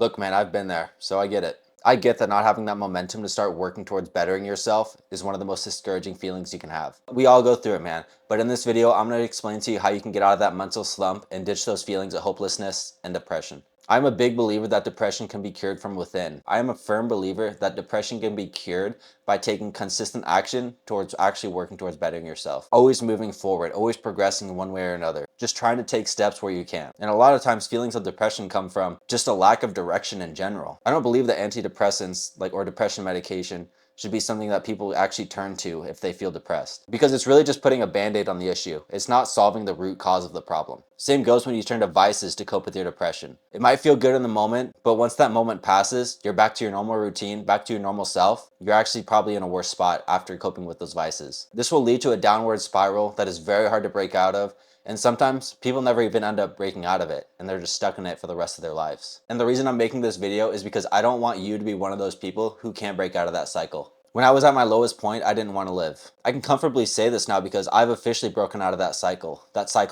Look, man, I've been there, so I get it. I get that not having that momentum to start working towards bettering yourself is one of the most discouraging feelings you can have. We all go through it, man. But in this video, I'm going to explain to you how you can get out of that mental slump and ditch those feelings of hopelessness and depression. I'm a big believer that depression can be cured from within. I am a firm believer that depression can be cured by taking consistent action towards actually working towards bettering yourself. Always moving forward, always progressing in one way or another. Just trying to take steps where you can. And a lot of times feelings of depression come from just a lack of direction in general. I don't believe that antidepressants or depression medication should be something that people actually turn to if they feel depressed. Because it's really just putting a band-aid on the issue. It's not solving the root cause of the problem. Same goes when you turn to vices to cope with your depression. It might feel good in the moment, but once that moment passes, you're back to your normal routine, back to your normal self. You're actually probably in a worse spot after coping with those vices. This will lead to a downward spiral that is very hard to break out of. And sometimes people never even end up breaking out of it and they're just stuck in it for the rest of their lives. And the reason I'm making this video is because I don't want you to be one of those people who can't break out of that cycle. When I was at my lowest point, I didn't want to live. I can comfortably say this now because I've officially broken out of that cycle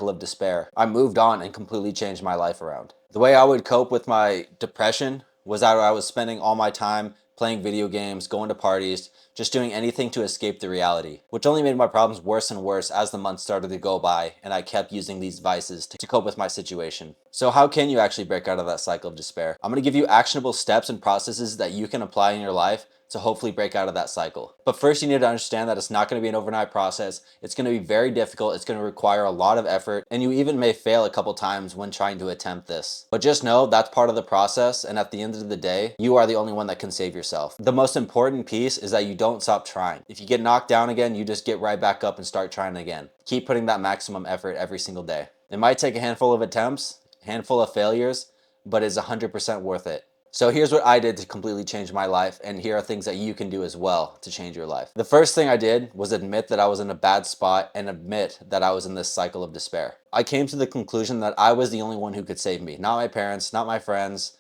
of despair. I moved on and completely changed my life around. The way I would cope with my depression was that I was spending all my time playing video games, going to parties, just doing anything to escape the reality, which only made my problems worse and worse as the months started to go by and I kept using these vices to cope with my situation. So how can you actually break out of that cycle of despair? I'm going to give you actionable steps and processes that you can apply in your life to hopefully break out of that cycle. But first you need to understand that it's not going to be an overnight process. It's going to be very difficult. It's going to require a lot of effort and you even may fail a couple times when trying to attempt this. But just know that's part of the process, and at the end of the day, you are the only one that can save yourself. The most important piece is that you don't stop trying. If you get knocked down again, you just get right back up and start trying again. Keep putting that maximum effort every single day. It might take a handful of attempts, a handful of failures, but it's 100% worth it. So here's what I did to completely change my life, and here are things that you can do as well to change your life. The first thing I did was admit that I was in a bad spot and admit that I was in this cycle of despair. I came to the conclusion that I was the only one who could save me. Not my parents, not my friends,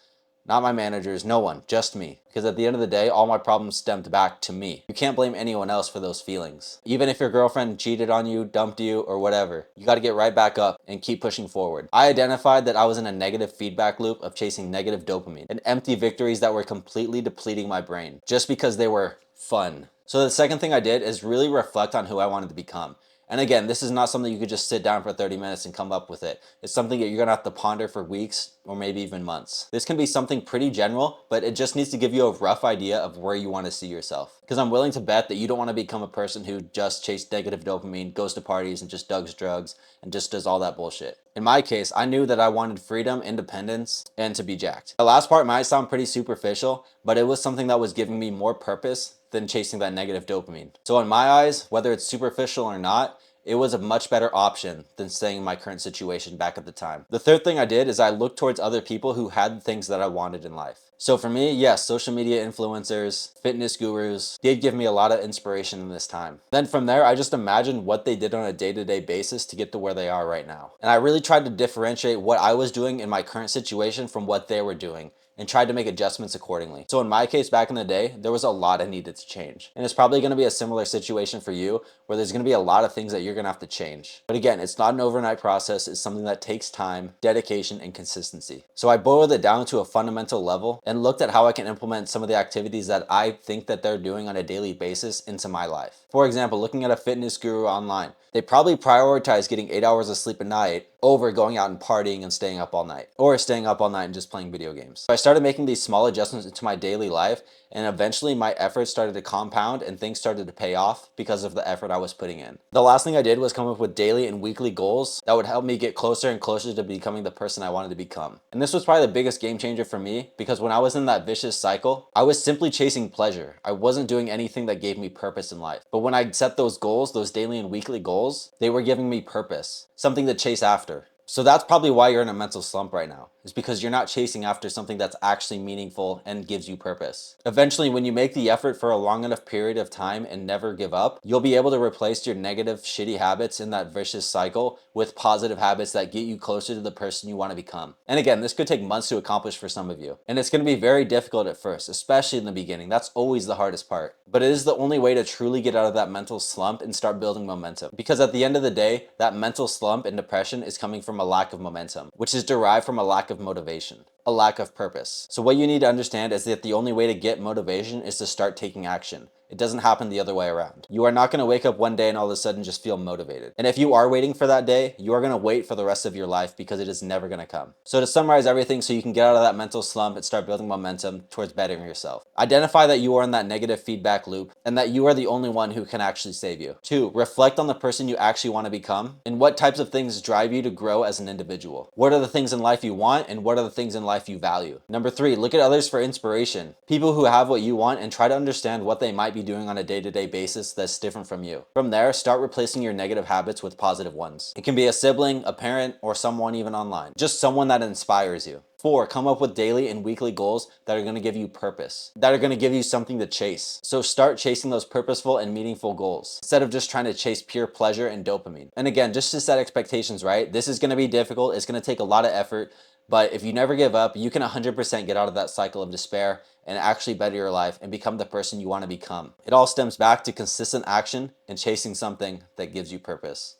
not my managers, no one, just me. Because at the end of the day, all my problems stemmed back to me. You can't blame anyone else for those feelings. Even if your girlfriend cheated on you, dumped you, or whatever, you got to get right back up and keep pushing forward. I identified that I was in a negative feedback loop of chasing negative dopamine and empty victories that were completely depleting my brain just because they were fun. So the second thing I did is really reflect on who I wanted to become. And again, this is not something you could just sit down for 30 minutes and come up with it. It's something that you're gonna have to ponder for weeks or maybe even months. This can be something pretty general, but it just needs to give you a rough idea of where you want to see yourself. Because I'm willing to bet that you don't want to become a person who just chased negative dopamine, goes to parties and just does drugs and just does all that bullshit. In my case, I knew that I wanted freedom, independence, and to be jacked. The last part might sound pretty superficial, but it was something that was giving me more purpose than chasing that negative dopamine. So in my eyes, whether it's superficial or not, it was a much better option than staying in my current situation back at the time. The third thing I did is I looked towards other people who had the things that I wanted in life. So for me, yes, social media influencers, fitness gurus did give me a lot of inspiration in this time. Then from there, I just imagined what they did on a day-to-day basis to get to where they are right now. And I really tried to differentiate what I was doing in my current situation from what they were doing, and tried to make adjustments accordingly. So in my case back in the day, there was a lot I needed to change. And it's probably gonna be a similar situation for you where there's gonna be a lot of things that you're gonna have to change. But again, it's not an overnight process. It's something that takes time, dedication, and consistency. So I boiled it down to a fundamental level and looked at how I can implement some of the activities that I think that they're doing on a daily basis into my life. For example, looking at a fitness guru online, they probably prioritize getting 8 hours of sleep a night over going out and partying and staying up all night, or staying up all night and just playing video games. So I started making these small adjustments into my daily life, and eventually my efforts started to compound and things started to pay off because of the effort I was putting in. The last thing I did was come up with daily and weekly goals that would help me get closer and closer to becoming the person I wanted to become. And this was probably the biggest game changer for me, because when I was in that vicious cycle, I was simply chasing pleasure. I wasn't doing anything that gave me purpose in life. But when I set those goals, those daily and weekly goals, they were giving me purpose, something to chase after. So that's probably why you're in a mental slump right now, is because you're not chasing after something that's actually meaningful and gives you purpose. Eventually, when you make the effort for a long enough period of time and never give up, you'll be able to replace your negative, shitty habits in that vicious cycle with positive habits that get you closer to the person you want to become. And again, this could take months to accomplish for some of you. And it's going to be very difficult at first, especially in the beginning. That's always the hardest part. But it is the only way to truly get out of that mental slump and start building momentum. Because at the end of the day, that mental slump and depression is coming from a lack of momentum, which is derived from a lack of motivation. a lack of purpose. So what you need to understand is that the only way to get motivation is to start taking action. It doesn't happen the other way around. You are not going to wake up one day and all of a sudden just feel motivated. And if you are waiting for that day, you are going to wait for the rest of your life because it is never going to come. So to summarize everything so you can get out of that mental slump and start building momentum towards bettering yourself. Identify that you are in that negative feedback loop and that you are the only one who can actually save you. 2. Reflect on the person you actually want to become and what types of things drive you to grow as an individual. What are the things in life you want and what are the things in life you value? Number 3, look at others for inspiration. People who have what you want and try to understand what they might be doing on a day-to-day basis that's different from you. From there, start replacing your negative habits with positive ones. It can be a sibling, a parent, or someone even online. Just someone that inspires you. 4, come up with daily and weekly goals that are going to give you purpose, that are going to give you something to chase. So start chasing those purposeful and meaningful goals instead of just trying to chase pure pleasure and dopamine. And again, just to set expectations right, this is going to be difficult. It's going to take a lot of effort. But if you never give up, you can 100% get out of that cycle of despair and actually better your life and become the person you want to become. It all stems back to consistent action and chasing something that gives you purpose.